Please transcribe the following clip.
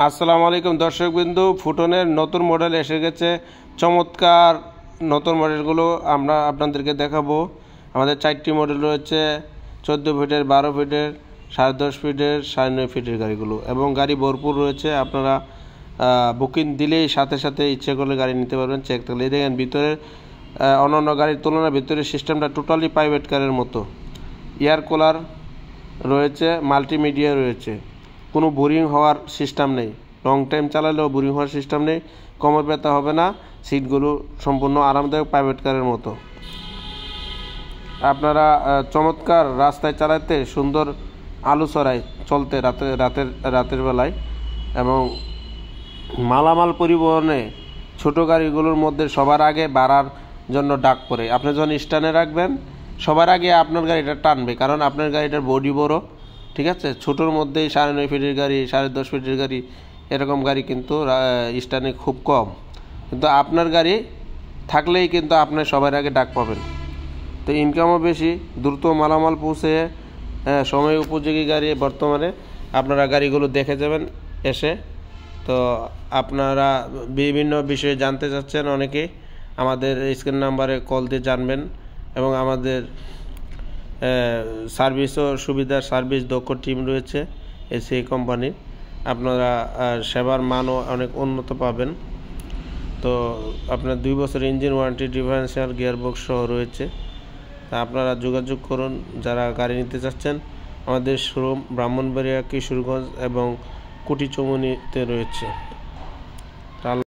আসসালামু আলাইকুম দর্শকবৃন্দু, ফুটনের নতুন মডেল এসে গেছে। চমৎকার নতুন মডেলগুলো আমরা আপনাদেরকে দেখাবো। আমাদের 4টি মডেল রয়েছে, 14 ফিটের, 12 ফিটের, 10.5 ফিটের, 9.5 ফিটের গাড়িগুলো, এবং গাড়ি ভরপুর রয়েছে। আপনারা বুকিং দিলেই সাথে সাথে ইচ্ছে করলে গাড়ি নিতে পারবেন। চেক থাকলে দেখেন ভিতরের অন্যান্য গাড়ির তুলনায় ভিতরের সিস্টেমটা টোটালি প্রাইভেট কারের মতো। এয়ার কুলার রয়েছে, মাল্টিমিডিয়া রয়েছে, কোনো বোরিং হওয়ার সিস্টেম নেই। লং টাইম চালালেও বোরিং হওয়ার সিস্টেম নেই, কোমর ব্যথা হবে না। সিটগুলো সম্পূর্ণ আরামদায়ক প্রাইভেট কারের মতো। আপনারা চমৎকার রাস্তায় চালাতে সুন্দর আলো ছড়ায় চলতে রাতের বেলায়, এবং মালামাল পরিবহনে ছোট গাড়িগুলোর মধ্যে সবার আগে বাড়ার জন্য ডাক পড়ে। আপনি যখন স্ট্যান্ডে রাখবেন সবার আগে আপনার গাড়িটা টানবে, কারণ আপনার গাড়িটার বডি বড়, ঠিক আছে। ছোটোর মধ্যেই 9.5 ফিটের গাড়ি, 10.5 ফিটের গাড়ি, এরকম গাড়ি কিন্তু স্ট্যান্ডে খুব কম। কিন্তু আপনার গাড়ি থাকলেই কিন্তু আপনি সবার আগে ডাক পাবেন। তো ইনকামও বেশি, দ্রুত মালামাল পৌঁছে সময় উপযোগী গাড়ি। বর্তমানে আপনারা গাড়িগুলো দেখে যাবেন এসে। তো আপনারা বিভিন্ন বিষয়ে জানতে চাচ্ছেন অনেকেই, আমাদের স্ক্রিন নাম্বারে কল দিয়ে জানবেন। এবং আমাদের সার্ভিসও সার্ভিস দক্ষ টিম রয়েছে এসি কোম্পানির। আপনারা সেবার মানও অনেক উন্নত পাবেন। তো আপনার 2 বছর ইঞ্জিন ওয়ারেন্টি, ডিফারেন্সিয়াল গিয়ারবক্স সহ রয়েছে। তা আপনারা যোগাযোগ করুন যারা গাড়ি নিতে চাচ্ছেন। আমাদের শোরুম ব্রাহ্মণবাড়িয়া, কিশোরগঞ্জ এবং কুটিচমুনিতে রয়েছে।